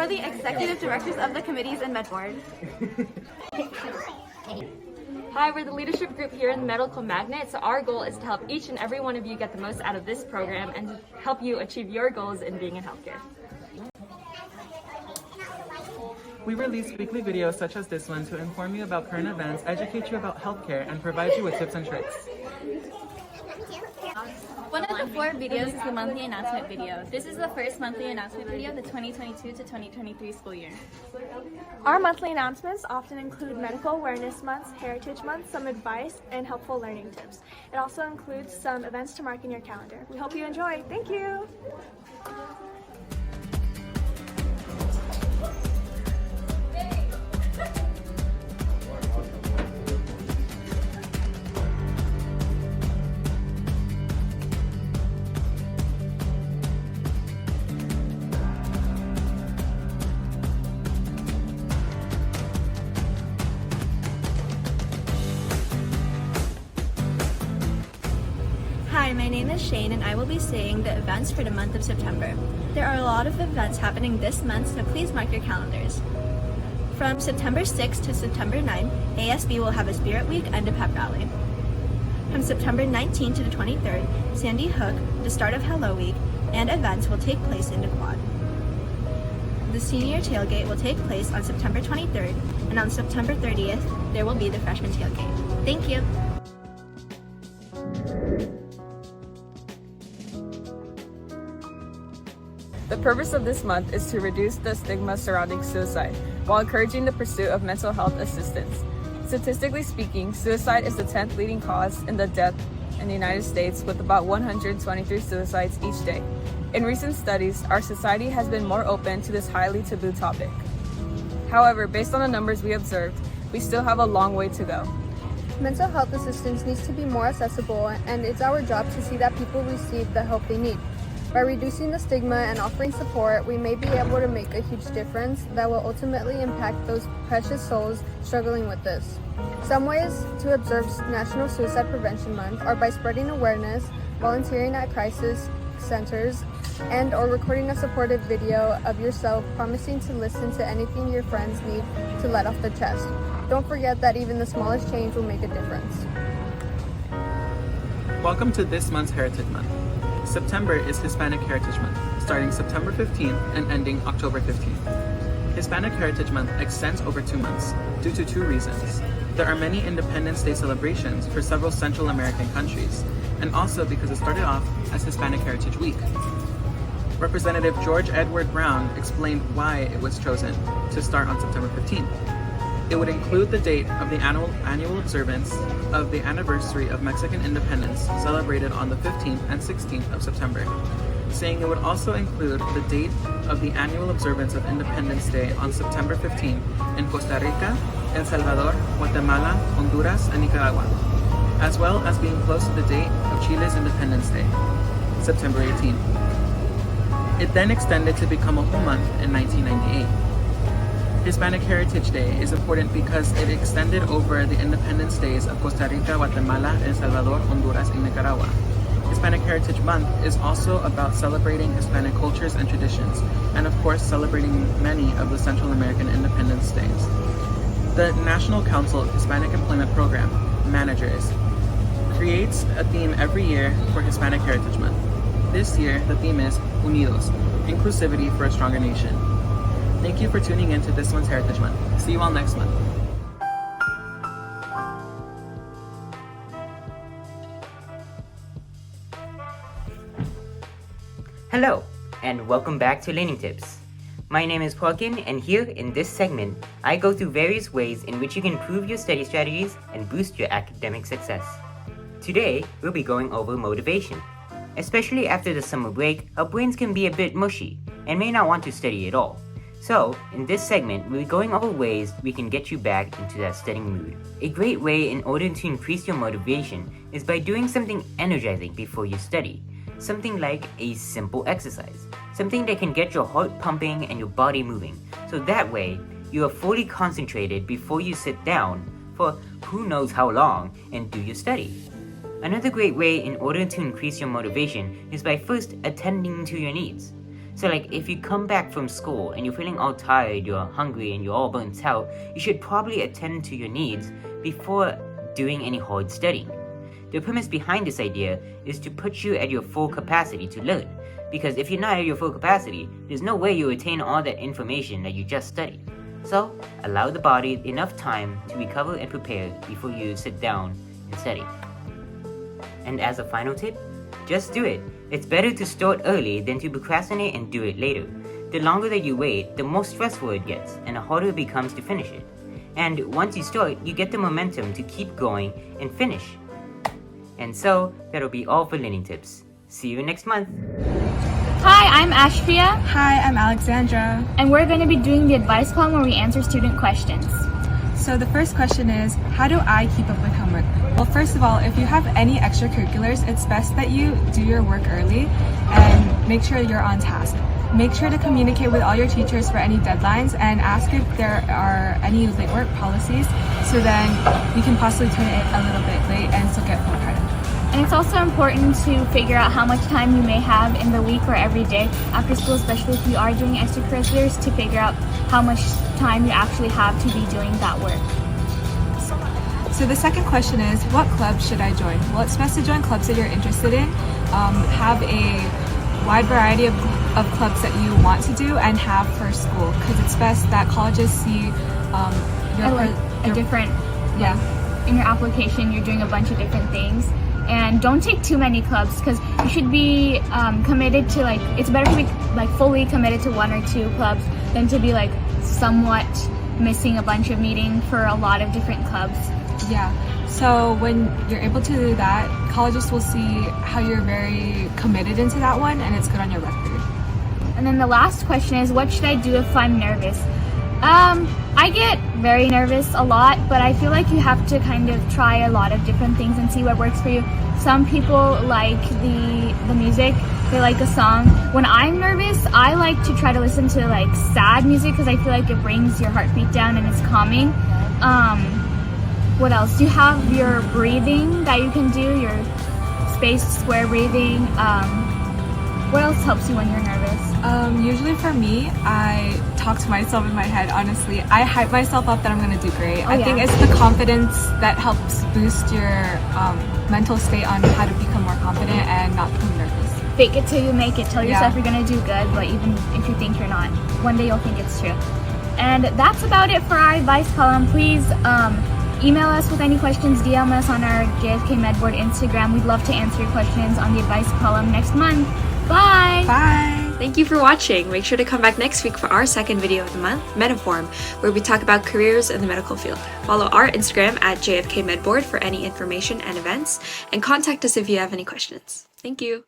We're the executive directors of the committees and MMED Board. Hi, we're the leadership group here in the Medical Magnet, so our goal is to help each and every one of you get the most out of this program and to help you achieve your goals in being in healthcare. We release weekly videos such as this one to inform you about current events, educate you about healthcare, and provide you with tips and tricks. One of the 4 videos is the monthly announcement video. This is the first monthly announcement video of the 2022 to 2023 school year. Our monthly announcements often include medical awareness months, heritage month, some advice, and helpful learning tips. It also includes some events to mark in your calendar. We hope you enjoy. Thank you. Hi, my name is Shane and I will be saying the events for the month of September. There are a lot of events happening this month, so please mark your calendars. From September 6th to September 9th, ASB will have a Spirit Week and a pep rally. From September 19th to the 23rd, Sandy Hook, the start of Hello Week, and events will take place in the quad. The senior tailgate will take place on September 23rd, and on September 30th, there will be the freshman tailgate. Thank you! The purpose of this month is to reduce the stigma surrounding suicide while encouraging the pursuit of mental health assistance. Statistically speaking, suicide is the 10th leading cause in the death in the United States, with about 123 suicides each day. In recent studies, our society has been more open to this highly taboo topic. However, based on the numbers we observed, we still have a long way to go. Mental health assistance needs to be more accessible, and it's our job to see that people receive the help they need. By reducing the stigma and offering support, we may be able to make a huge difference that will ultimately impact those precious souls struggling with this. Some ways to observe National Suicide Prevention Month are by spreading awareness, volunteering at crisis centers, and/or recording a supportive video of yourself promising to listen to anything your friends need to let off their chest. Don't forget that even the smallest change will make a difference. Welcome to this month's Heritage Month. September is Hispanic Heritage Month, starting September 15th and ending October 15th. Hispanic Heritage Month extends over 2 months due to 2 reasons. There are many Independence Day celebrations for several Central American countries, and also because it started off as Hispanic Heritage Week. Representative George Edward Brown explained why it was chosen to start on September 15th. It would include the date of the annual observance of the anniversary of Mexican independence, celebrated on the 15th and 16th of September, saying it would also include the date of the annual observance of Independence Day on September 15th in Costa Rica, El Salvador, Guatemala, Honduras, and Nicaragua, as well as being close to the date of Chile's Independence Day, September 18th. It then extended to become a whole month in 1998. Hispanic Heritage Day is important because it extended over the Independence Days of Costa Rica, Guatemala, El Salvador, Honduras, and Nicaragua. Hispanic Heritage Month is also about celebrating Hispanic cultures and traditions, and of course celebrating many of the Central American Independence Days. The National Council of Hispanic Employment Program, Managers, creates a theme every year for Hispanic Heritage Month. This year, the theme is Unidos, Inclusivity for a Stronger Nation. Thank you for tuning in to this month's Heritage Month. See you all next month. Hello, and welcome back to Learning Tips. My name is Joaquin, and here in this segment, I go through various ways in which you can improve your study strategies and boost your academic success. Today, we'll be going over motivation. Especially after the summer break, our brains can be a bit mushy and may not want to study at all. So, in this segment, we'll be going over ways we can get you back into that studying mood. A great way in order to increase your motivation is by doing something energizing before you study. Something like a simple exercise. Something that can get your heart pumping and your body moving. So that way, you are fully concentrated before you sit down for who knows how long and do your study. Another great way in order to increase your motivation is by first attending to your needs. So like if you come back from school and you're feeling all tired, you're hungry, and you're all burnt out, you should probably attend to your needs before doing any hard studying. The premise behind this idea is to put you at your full capacity to learn, because if you're not at your full capacity, there's no way you retain all that information that you just studied. So allow the body enough time to recover and prepare before you sit down and study. And as a final tip, just do it. It's better to start early than to procrastinate and do it later. The longer that you wait, the more stressful it gets, and the harder it becomes to finish it. And once you start, you get the momentum to keep going and finish. And so, that'll be all for Learning Tips. See you next month! Hi, I'm Ashfia, Hi, I'm Alexandra. and we're going to be doing the advice column where we answer student questions. So the first question is, how do I keep up with homework? Well, first of all, if you have any extracurriculars, it's best that you do your work early and make sure you're on task. Make sure to communicate with all your teachers for any deadlines and ask if there are any late work policies, so then you can possibly turn it a little bit late and still get full credit. And it's also important to figure out how much time you may have in the week or every day after school, especially if you are doing extracurriculars, to figure out how much time you actually have to be doing that work. So the second question is, what club should I join? Well, it's best to join clubs that you're interested in, have a wide variety of clubs that you want to do, and have for school, because it's best that colleges see different, in your application you're doing a bunch of different things. And don't take too many clubs, because you should be committed to, it's better to be fully committed to one or two clubs than to be somewhat missing a bunch of meeting for a lot of different clubs. Yeah, so when you're able to do that, colleges will see how you're very committed into that one, and it's good on your record. And then the last question is, what should I do if I'm nervous? I get very nervous a lot, but I feel like you have to kind of try a lot of different things and see what works for you. Some people like the music, they like a song. When I'm nervous, I like to try to listen to sad music, because I feel like it brings your heartbeat down and it's calming. What else? You have your breathing that you can do, your spaced square breathing. What else helps you when you're nervous? Usually for me, I talk to myself in my head, honestly. I hype myself up that I'm going to do great. I think it's the confidence that helps boost your mental state on how to become more confident and not become nervous. Fake it till you make it. Tell yourself you're going to do good, but even if you think you're not, one day you'll think it's true. And that's about it for our advice column. Please email us with any questions, DM us on our JFK Med Board Instagram. We'd love to answer your questions on the advice column next month. Bye! Bye! Thank you for watching. Make sure to come back next week for our second video of the month, Mediform, where we talk about careers in the medical field. Follow our Instagram at JFK Med Board for any information and events, and contact us if you have any questions. Thank you.